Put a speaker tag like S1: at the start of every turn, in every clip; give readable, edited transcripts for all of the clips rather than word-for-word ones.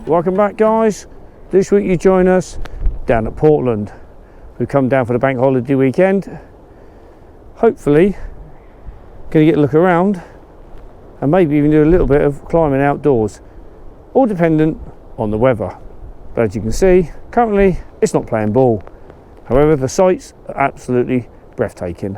S1: Welcome back, guys. This week you join us down at Portland. We've come down for the bank holiday weekend. Hopefully going to get a look around and maybe even do a little bit of climbing outdoors, all dependent on the weather. But as you can see, currently it's not playing ball. However, the sights are absolutely breathtaking.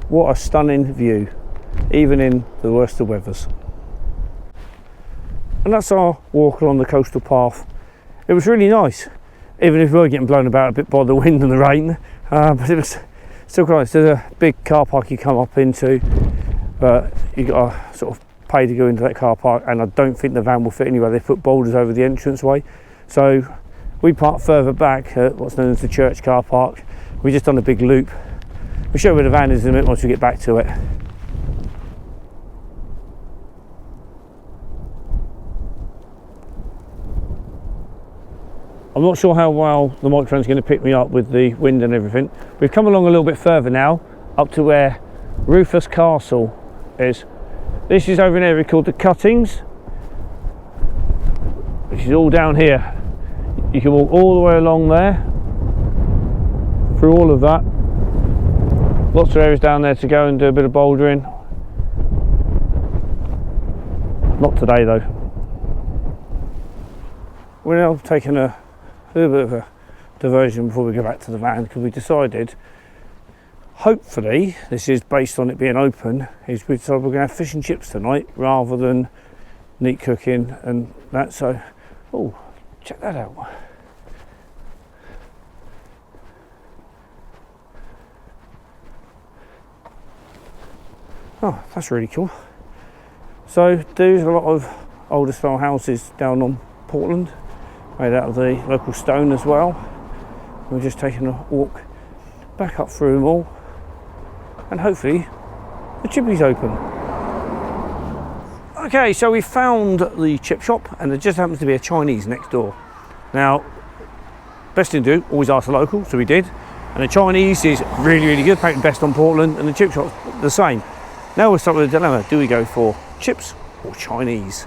S1: What a stunning view, even in the worst of weathers. And that's our walk along the coastal path. It was really nice, even if we were getting blown about a bit by the wind and the rain, but it was still quite nice. There's a big car park you come up into, but you got to sort of pay to go into that car park, and I don't think the van will fit anywhere. They put boulders over the entranceway, so we parked further back at what's known as the church car park. We just done a big loop. We'll show you where the van is in a minute once we get back to it. I'm not sure how well the microphone's going to pick me up with the wind and everything. We've come along a little bit further now, up to where Rufus Castle is. This is over an area called the Cuttings, which is all down here. You can walk all the way along there, through all of that. Lots of areas down there to go and do a bit of bouldering. Not today though. We're now taking a little bit of a diversion before we go back to the van, because we decided, hopefully this is based on it being open, is we decided we're going to have fish and chips tonight rather than neat cooking and that. So, oh, check that out. Oh, that's really cool. So there's a lot of older style houses down on Portland, made out of the local stone as well. We're just taking a walk back up through them all, and hopefully the chippy's open. Okay, so we found the chip shop, and there just happens to be a Chinese next door. Now, best thing to do, always ask the local, so we did. And the Chinese is really, really good, apparently best on Portland, and the chip shop's the same. Now we're stuck with a dilemma. Do we go for chips or Chinese?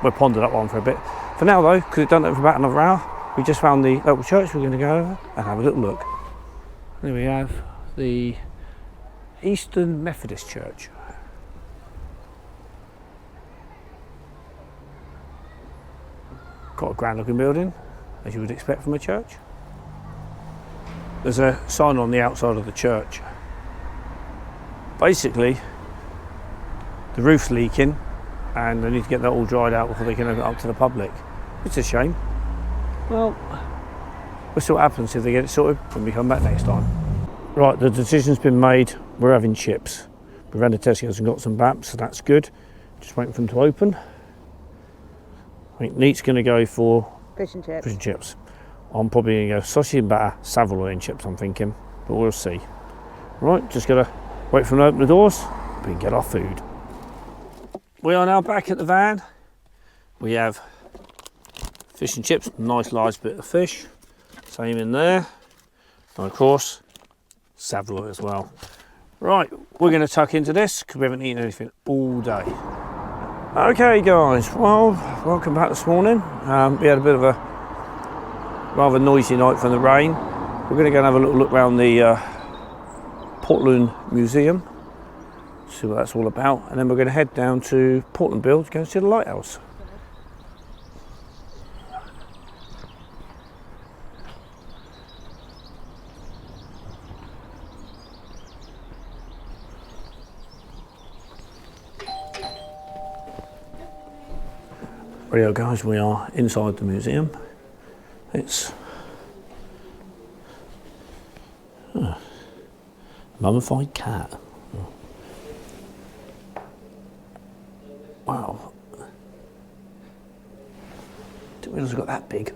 S1: We'll ponder that one for a bit. For now though, because we've done it for about another hour, we just found the local church. We're going to go over and have a little look. There we have the Eastern Methodist Church. Got a grand looking building, as you would expect from a church. There's a sign on the outside of the church. Basically, the roof's leaking and they need to get that all dried out before they can open it up to the public. It's a shame. Well, we'll see what happens if they get it sorted when we come back next time. Right, the decision's been made. We're having chips. We've had the Tesco's and got some baps, so that's good. Just waiting for them to open. I think Neat's going to go for
S2: fish and chips.
S1: Fish and chips. I'm probably going to go sausage and batter, Savoy chips, I'm thinking, but we'll see. Right, just got to wait for them to open the doors, we can get our food. We are now back at the van. We have fish and chips, nice large bit of fish, same in there, and of course Savoy as well. Right, we're going to tuck into this because we haven't eaten anything all day. Okay guys, well, welcome back this morning. We had a bit of a rather noisy night from the rain. We're going to go and have a little look around the Portland Museum, see what that's all about, and then we're going to head down to Portland Bill to go and see the lighthouse. Rightio guys, we are inside the museum. It's a mummified cat. Wow. Didn't realise it got that big.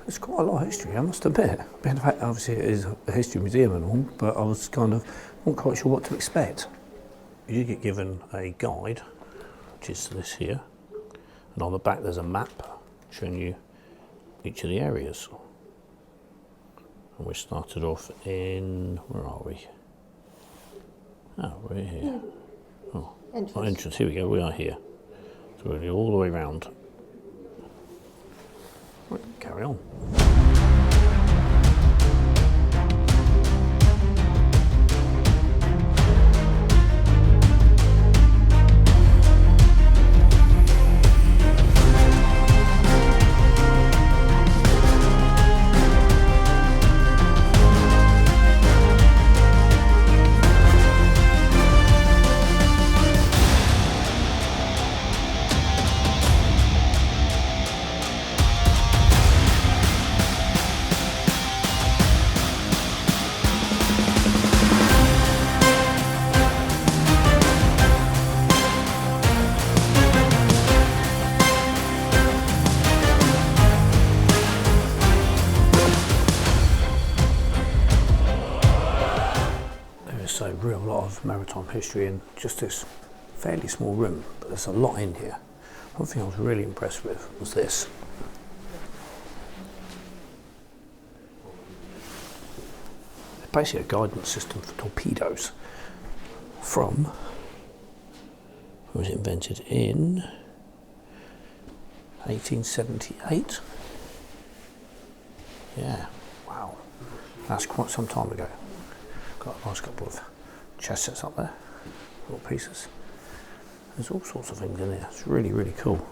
S1: There's quite a lot of history, I must admit. In fact, obviously it is a history museum and all, but I was kind of not quite sure what to expect. You get given a guide, which is this here, and on the back there's a map showing you each of the areas. And we started off in, where are we? Oh, we're here. Oh, entrance, here we go, we are here. So we're all the way round. Right, carry on. So a real lot of maritime history in just this fairly small room, but there's a lot in here. One thing I was really impressed with was this. It's basically a guidance system for torpedoes from, it was invented in 1878. Yeah, wow, that's quite some time ago. Got a nice couple of chest sets up there, little pieces. There's all sorts of things in here. It's really, really cool.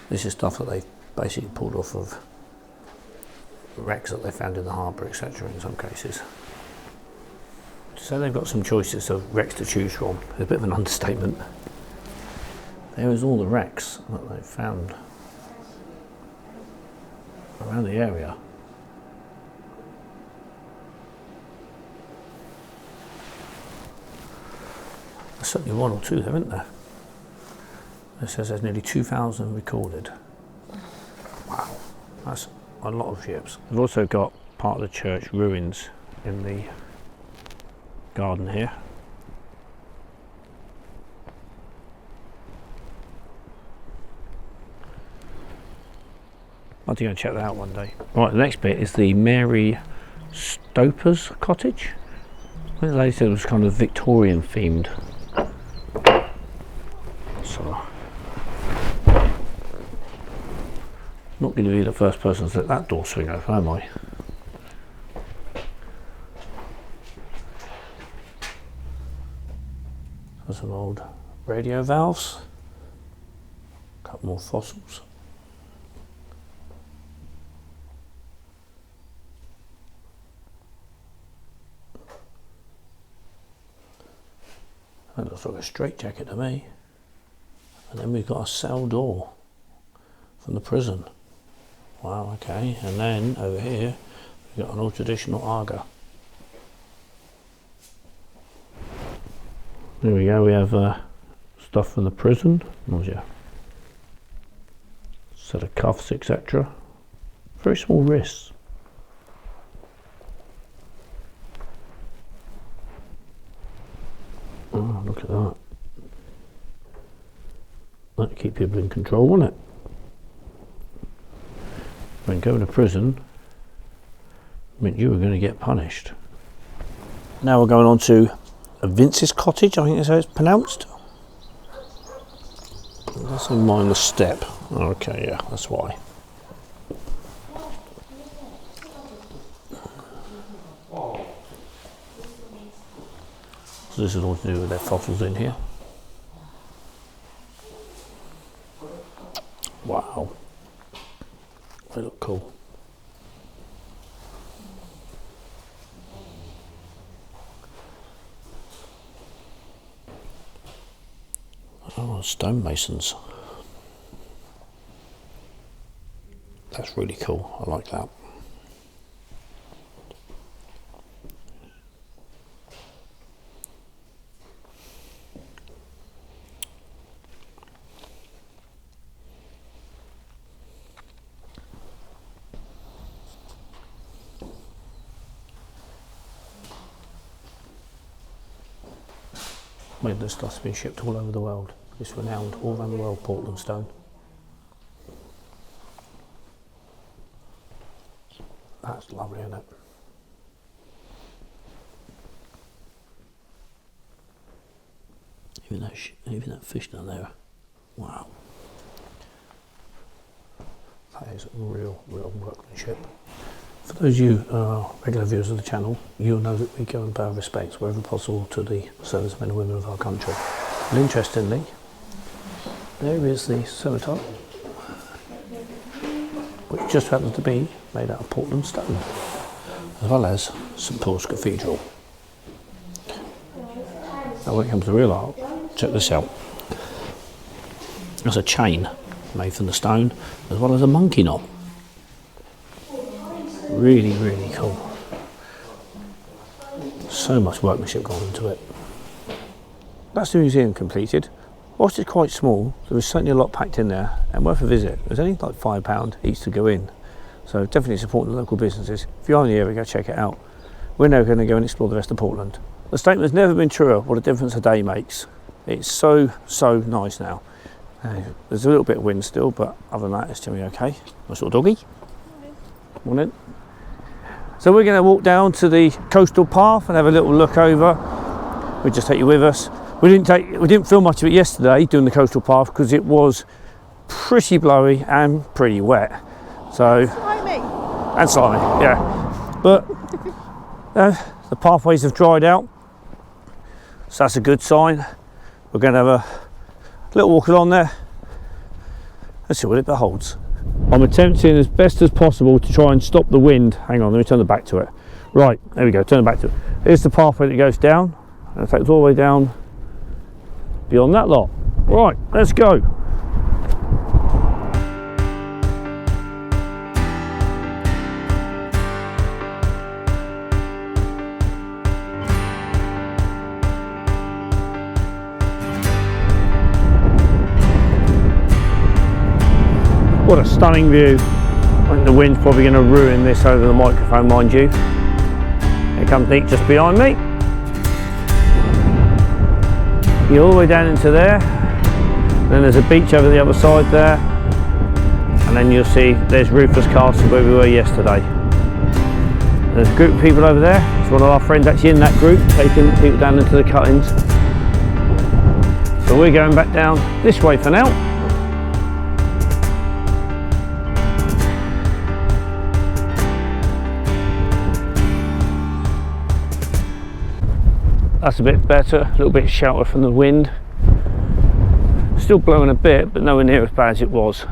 S1: This is stuff that they've basically pulled off of wrecks that they found in the harbour, etc. in some cases. So they've got some choices of wrecks to choose from. It's a bit of an understatement. There is all the wrecks that they've found around the area. There's certainly one or two there, isn't there? It says there's nearly 2,000 recorded. Wow, that's a lot of ships. We've also got part of the church ruins in the garden here. I'll have to go and check that out one day. Right, the next bit is the Mary Stoper's cottage. I think the lady said it was kind of Victorian themed. So, not going to be the first person to let that door swing open, am I? There's some old radio valves, a couple more fossils. That looks like a straitjacket to me. And then we've got a cell door from the prison. Wow, okay. And then over here, we've got an old traditional Aga. There we go, we have stuff from the prison. What was it? Set of cuffs, etc. Very small wrists. Oh, look at that. That'd keep people in control, wouldn't it? When going to prison meant you were going to get punished. Now we're going on to Vince's cottage, I think that's how it's pronounced. Let's mind the step. Okay, yeah, that's why. So this is all to do with their fossils in here. Wow, they look cool. Oh, stonemasons. That's really cool, I like that. I mean, this stuff's been shipped all over the world. It's renowned all around the world, Portland stone. That's lovely, isn't it? Even that fish down there. Wow. That is real workmanship. For those of you regular viewers of the channel, you'll know that we go and pay our respects wherever possible to the servicemen and women of our country. And interestingly, there is the cenotaph, which just happens to be made out of Portland stone, as well as St Paul's Cathedral. Now when it comes to real art, check this out. There's a chain made from the stone, as well as a monkey knot. Really, really cool. So much workmanship gone into it. That's the museum completed. Whilst it's quite small, there is certainly a lot packed in there and worth a visit. There's only like £5 each to go in. So definitely supporting the local businesses. If you're in the area, go check it out. We're now going to go and explore the rest of Portland. The statement has never been truer, what a difference a day makes. It's so nice now. There's a little bit of wind still, but other than that, it's generally okay. Nice little doggy. Morning. So we're going to walk down to the coastal path and have a little look over. We'll just take you with us. We didn't film much of it yesterday doing the coastal path because it was pretty blowy and pretty wet. So
S2: Slimy.
S1: And slimy, yeah. But the pathways have dried out, so that's a good sign. We're going to have a little walk along there. Let's see what it beholds. I'm attempting as best as possible to try and stop the wind. Hang on, let me turn the back to it. Right, there we go, turn it back to it. Here's the pathway that goes down, and it takes all the way down beyond that lot. Right, let's go. What a stunning view. I think the wind's probably going to ruin this over the microphone, mind you. Here comes Nick just behind me. You're all the way down into there. Then there's a beach over the other side there. And then you'll see there's Rufus Castle where we were yesterday. There's a group of people over there. It's one of our friends actually in that group, taking people down into the cuttings. So we're going back down this way for now. That's a bit better, a little bit shelter from the wind. Still blowing a bit, but nowhere near as bad as it was.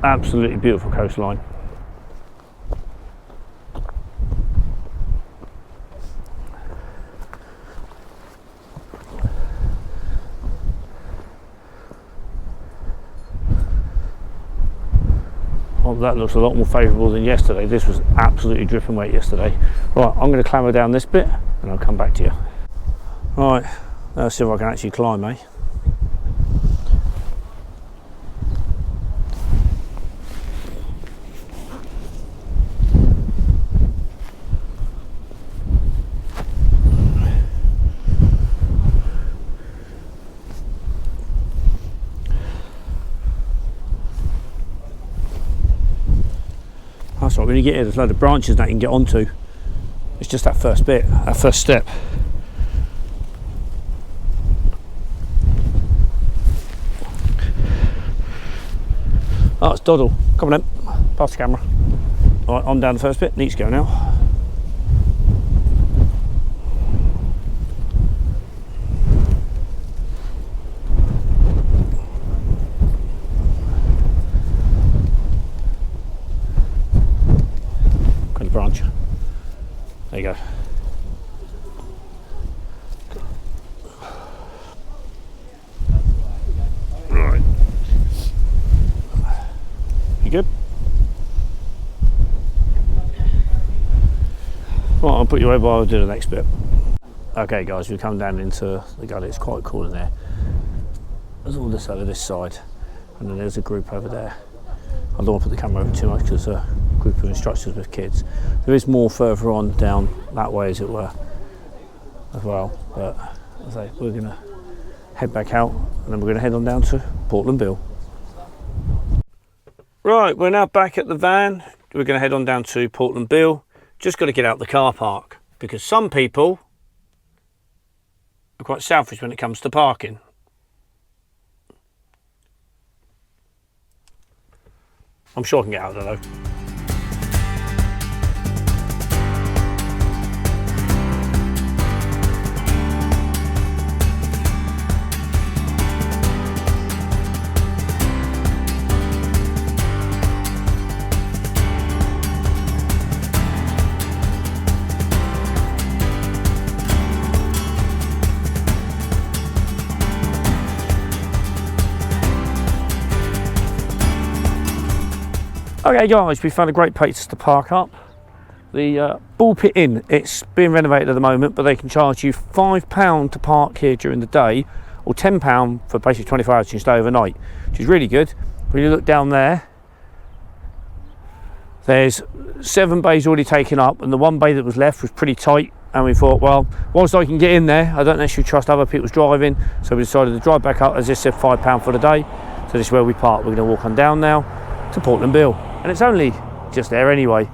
S1: Absolutely beautiful coastline. Oh, that looks a lot more favourable than yesterday. This was absolutely dripping wet yesterday. Right, I'm going to clamber down this bit and I'll come back to you. Right, let's see if I can actually climb, eh? That's right, when you get here there's a load of branches that you can get onto. It's just that first bit, that first step. Oh, it's Doddle. Come on then, pass the camera. Alright, I'm down the first bit, needs to go now. Branch. There you go. Right. You good? Right, I'll put you over while I'll do the next bit. Okay guys, we come down into the gully. It's quite cool in there. There's all this over this side, and then there's a group over there. I don't want to put the camera over too much because a group of instructors with kids. There is more further on down that way, as it were, as well. But as I say, we're going to head back out, and then we're going to head on down to Portland Bill. Right, we're now back at the van. We're going to head on down to Portland Bill. Just got to get out the car park, because some people are quite selfish when it comes to parking. I'm sure I can get out of there though. Okay guys, we found a great place to park up. The Pulpit Inn. It's being renovated at the moment, but they can charge you £5 to park here during the day, or £10 for basically 24 hours you can stay overnight, which is really good. When you look down there, there's 7 bays already taken up, and the 1 bay that was left was pretty tight, and we thought, well, whilst I can get in there, I don't necessarily trust other people's driving, so we decided to drive back up. As I said, £5 for the day, so this is where we park. We're going to walk on down now to Portland Bill, and it's only just there anyway,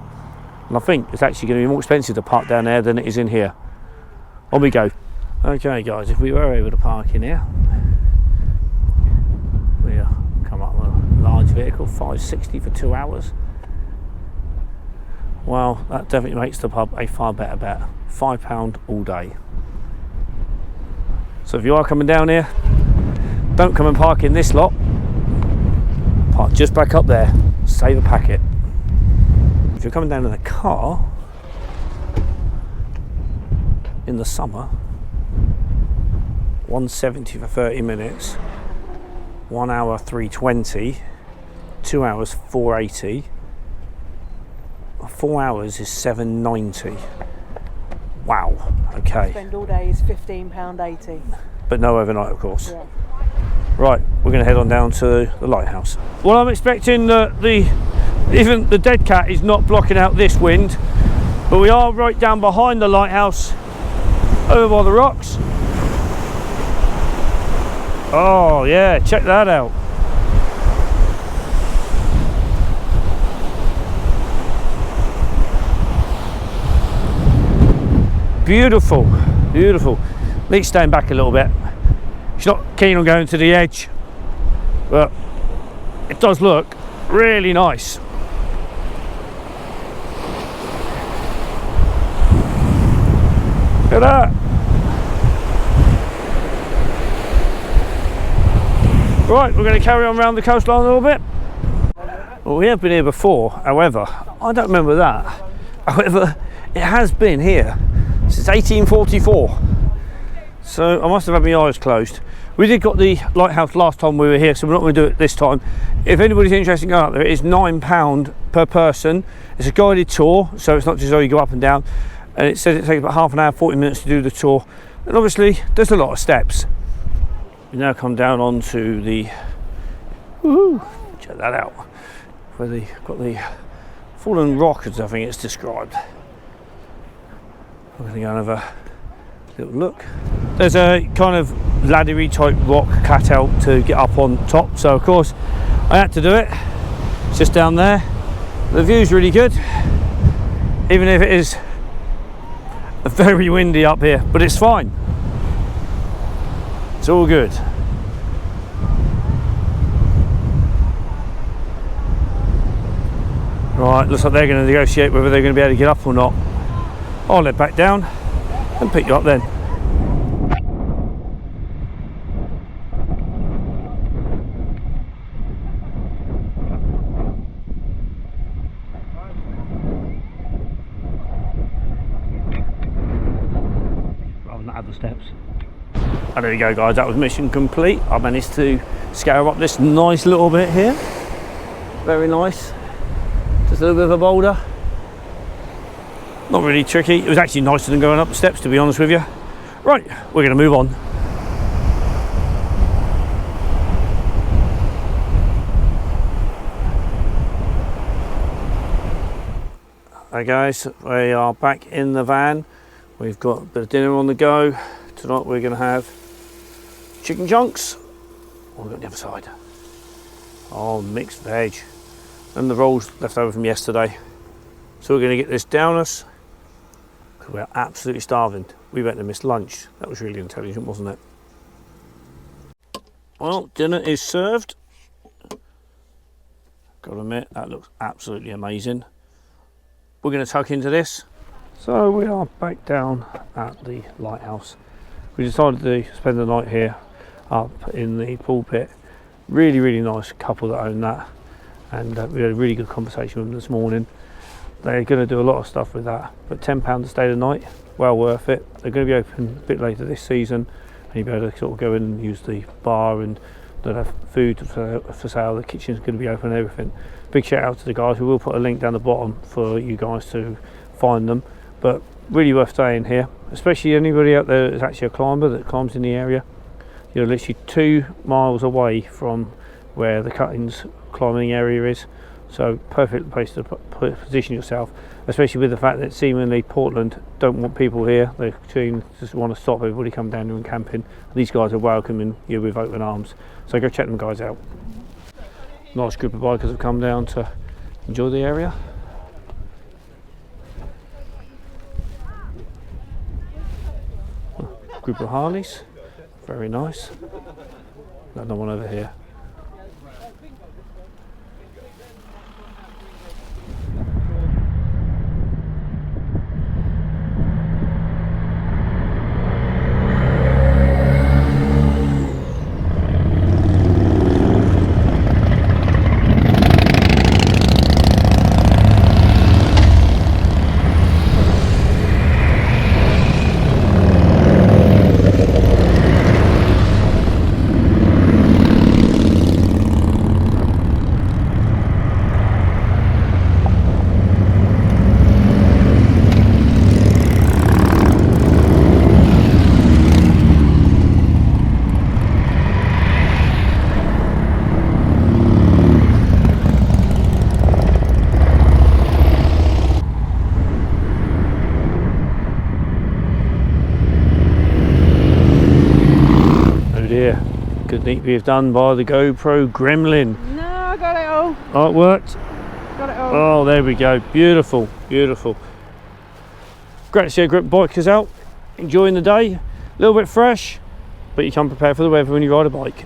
S1: and I think it's actually going to be more expensive to park down there than it is in here. On we go. Okay guys, if we were able to park in here, we'll come up with a large vehicle, £5.60 for 2 hours. Well, that definitely makes the pub a far better bet. £5 all day. So if you are coming down here, don't come and park in this lot. Park just back up there, save a packet. If you're coming down in a car in the summer, £1.70 for 30 minutes, 1 hour £3.20, 2 hours £4.80, 4 hours is £7.90. Wow. Okay.
S2: Spend all day is £15.80.
S1: But no overnight, of course.
S2: Yeah.
S1: Right, we're going to head on down to the lighthouse. Well, I'm expecting that even the dead cat is not blocking out this wind, but we are right down behind the lighthouse, over by the rocks. Oh yeah, check that out. Beautiful, beautiful. Lee's staying back a little bit. She's not keen on going to the edge, but it does look really nice. Look at that. Right, we're going to carry on around the coastline a little bit. Well, we have been here before, however, I don't remember that. However, it has been here since 1844. So I must have had my eyes closed. We did got the lighthouse last time we were here, so we're not going to do it this time. If anybody's interested in going up there, it is £9 per person. It's a guided tour, so it's not just how you go up and down. And it says it takes about half an hour, 40 minutes to do the tour. And obviously, there's a lot of steps. We now come down onto the, woohoo, check that out, where they got the fallen rock, as I think it's described. We're going to go and have a little look. There's a kind of laddery type rock cut out to get up on top, so of course I had to do it. It's just down there. The view's really good, even if it is very windy up here, but it's fine. It's all good. Right, looks like they're going to negotiate whether they're going to be able to get up or not. I'll head back down and pick you up then. Rather than add the steps. And there we go guys, that was mission complete. I managed to scale up this nice little bit here. Very nice. Just a little bit of a boulder. Not really tricky. It was actually nicer than going up the steps, to be honest with you. Right, we're going to move on. Hi guys, we are back in the van. We've got a bit of dinner on the go. Tonight we're going to have chicken chunks. What have we got on the other side? Oh, mixed veg. And the rolls left over from yesterday. So we're going to get this down us. We're absolutely starving. We went and missed lunch. That was really intelligent, wasn't it? Well, dinner is served. Gotta admit, that looks absolutely amazing. We're going to tuck into this. So we are back down at the lighthouse. We decided to spend the night here up in the pulpit. Really, really nice couple that own that. And we had a really good conversation with them this morning. They're going to do a lot of stuff with that, but £10 to stay the night, well worth it. They're going to be open a bit later this season, and you'll be able to sort of go in and use the bar, and they'll have food for sale. The kitchen's going to be open and everything. Big shout out to the guys. We will put a link down the bottom for you guys to find them, but really worth staying here, especially anybody out there that's actually a climber that climbs in the area. You're literally 2 miles away from where the Cuttings climbing area is. So perfect place to position yourself, especially with the fact that seemingly Portland don't want people here. They just want to stop everybody coming down here and camping. These guys are welcoming you with open arms. So go check them guys out. Nice group of bikers have come down to enjoy the area. Group of Harleys, very nice. Another one over here. Good neat we've done by the GoPro Gremlin.
S2: No, I got it all.
S1: Oh, it worked.
S2: Got it all.
S1: Oh, there we go. Beautiful, beautiful. Great to see a group of bikers out, enjoying the day. A little bit fresh, but you come prepared for the weather when you ride a bike.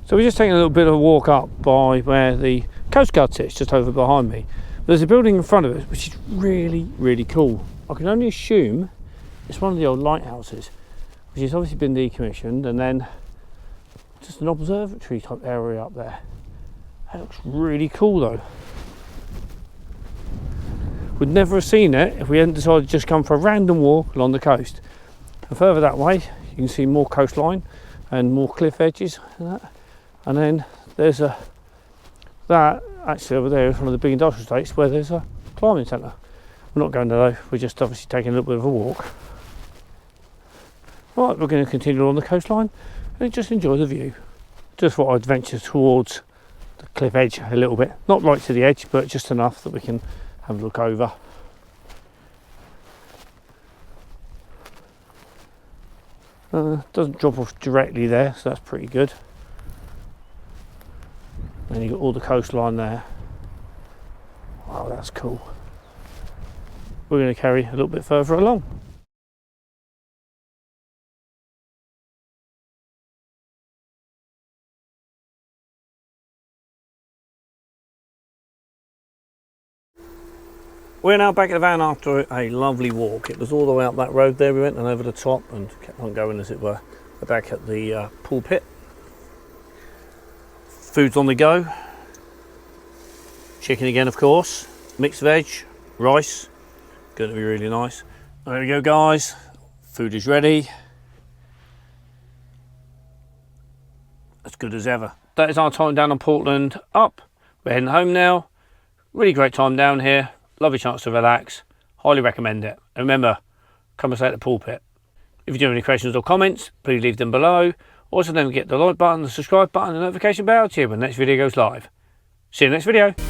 S1: So we're just taking a little bit of a walk up by where the Coast Guard sits, just over behind me. There's a building in front of us which is really, really cool. I can only assume it's one of the old lighthouses, which has obviously been decommissioned, and then just an observatory type area up there. That looks really cool though. We'd never have seen it if we hadn't decided to just come for a random walk along the coast. And further that way you can see more coastline and more cliff edges and that. And then there's that actually over there is one of the big industrial estates where there's a climbing centre. We're not going there though, we're just obviously taking a little bit of a walk. Right, we're going to continue along the coastline and just enjoy the view. Just thought I'd venture towards the cliff edge a little bit, not right to the edge, but just enough that we can have a look over. Doesn't drop off directly there, so that's pretty good. And you've got all the coastline there. Wow, that's cool. We're going to carry a little bit further along. We're now back at the van after a lovely walk. It was all the way up that road there we went and over the top and kept on going as it were. We're back at the pulpit. Food's on the go. Chicken again, of course. Mixed veg, rice. Going to be really nice. There we go, guys. Food is ready. As good as ever. That is our time down on Portland. Up We're heading home now. Really great time down here. Lovely chance to relax. Highly recommend it. And remember, come and stay at the pulpit. If you do have any questions or comments, please leave them below. Also, don't forget the like button, the subscribe button, and the notification bell to you when the next video goes live. See you in the next video.